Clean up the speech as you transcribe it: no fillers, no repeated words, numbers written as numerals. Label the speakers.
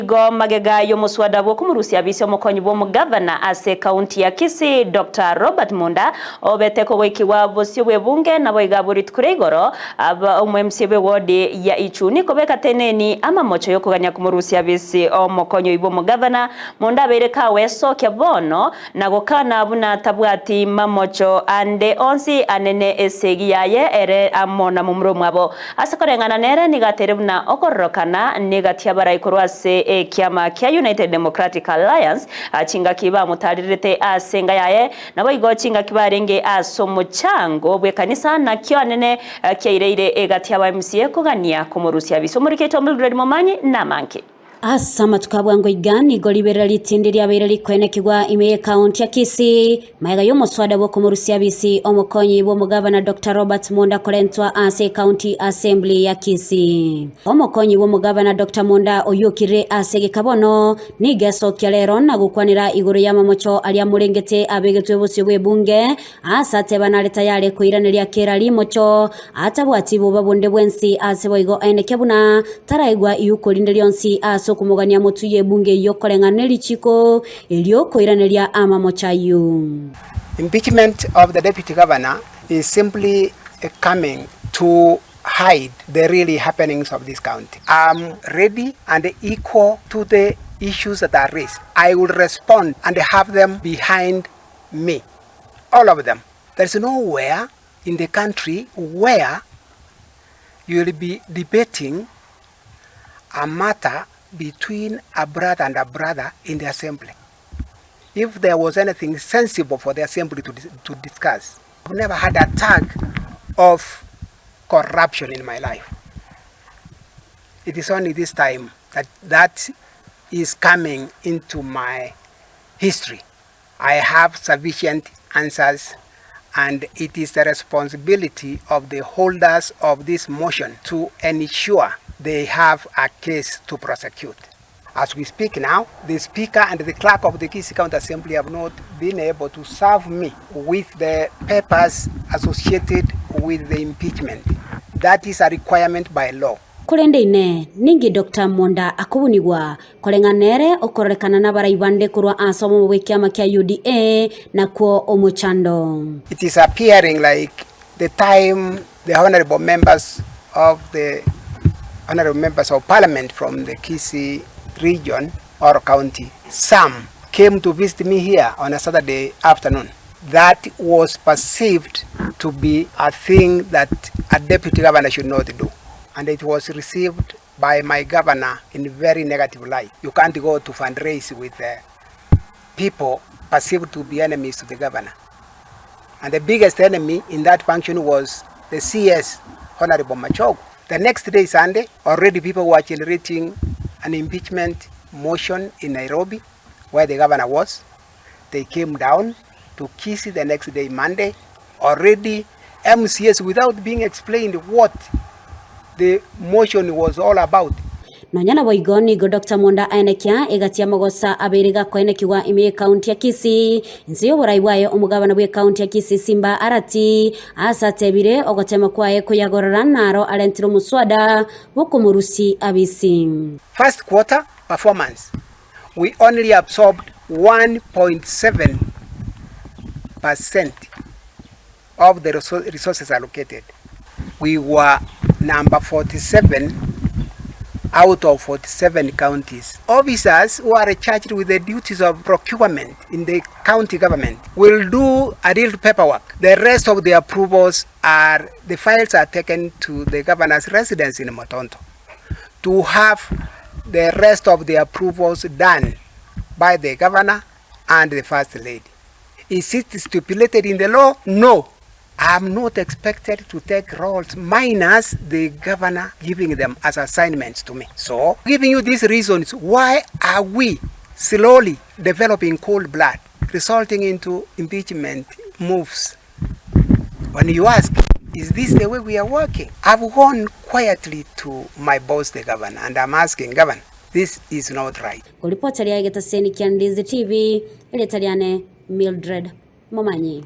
Speaker 1: Go magega yomuswada bw'okumurusia bisi omukonyi bw'omugavana ase county ya Kisii Dr. Robert Monda obeteko gwikiwa bosio bwebunge nabo igaburit kuregoro aba omwemsie bwodi ya Ichuni kobeka teneni ama mocho yokuganya kumurusia bisi omukonyi bw'omugavana Monda bereka weso kyabono nagokana buna tabwati mamocho ande onsi anene esegi yaye ere amona mumro mwabo asakorengana nere nigaterebuna okorokana nigatyabara ikorwase kiama kia United Democratic Alliance chinga kiba mutarirete asenga yaye nabo igo chinga kibarenge asomuchango bwe kanisa na kyo anene kiereire egati aba MCA kugania kumurusia biso muri Mildred Momanyi na Manki Asama tukabwango igani golibera litindiri abereri kwenekigwa ime county ya Kisii maiga yomuswada bwo kumurusia bisi omukonyi bw'omugavana Dr. Robert Monda kolentwa ase county assembly ya Kisii omukonyi bw'omugavana Dr. Monda oyukire ase gikabono nigeso kyalero nagukwanira iguru ya mamocho ali amurengete abegetwe bosio bwebunge asate banaleta yale kuiranira kera limocho atabwati bo babonde bwensi ase boigo enekebuna taraigwa iyukolindelyonsi ase kumugania mutuye bunge yokolenganeli chiko elioko iranelia ama mochayu.
Speaker 2: Impeachment of the deputy governor is simply coming to hide the really happenings of this county. I'm ready and equal to the issues that are raised. I will respond and have them behind me. All of them. There's nowhere in the country where you will be debating a matter between a brother and a brother in the assembly. If there was anything sensible for the assembly to discuss, I've never had a tag of corruption in my life. It is only this time that is coming into my history. I have sufficient answers, and it is the responsibility of the holders of this motion to ensure they have a case to prosecute. As we speak now, the Speaker and the Clerk of the Kisii County Assembly have not been able to serve me with the papers associated with the impeachment. That is a requirement by law.
Speaker 1: Kulende ine, ningi Dr. Monda akubunigwa, kolenganere okorekana na baraibande kurwa asomo wekiama kia UDA na kuo omuchando.
Speaker 2: It is appearing like the time the honorable members of parliament from the Kisii region or county, some came to visit me here on a Saturday afternoon. That was perceived to be a thing that a deputy governor should not do. And it was received by my governor in very negative light. You can't go to fundraise with people perceived to be enemies to the governor. And the biggest enemy in that function was the CS, Honorable Machogu. The next day, Sunday, already people were generating an impeachment motion in Nairobi, where the governor was. They came down to Kisii the next day, Monday. Already, MCS, without being explained what the motion was all about.
Speaker 1: Nonyana boigoni go Dr. Monda aenekia egatia magosa aberiga kwenekiwa ime county ya Kisii nziyo boraiwayo omugabana bwe county ya Kisii Simba Arati asatebire ogotema kwae kuyagorora naro alentiro muswada wokumurusi abisi.
Speaker 2: First quarter performance, we only absorbed 1.7% of the resources allocated. We were number 47 out of 47 counties. Officers who are charged with the duties of procurement in the county government will do a real paperwork. The rest of the approvals the files are taken to the governor's residence in Motonto to have the rest of the approvals done by the governor and the first lady. Is it stipulated in the law? No. I'm not expected to take roles minus the governor giving them as assignments to me. So, giving you these reasons, why are we slowly developing cold blood, resulting into impeachment moves? When you ask, is this the way we are working? I've gone quietly to my boss, the governor, and I'm asking, Governor, this is not right.
Speaker 1: Kuripoti ya Ndizi TV, ile Mildred Momanyi.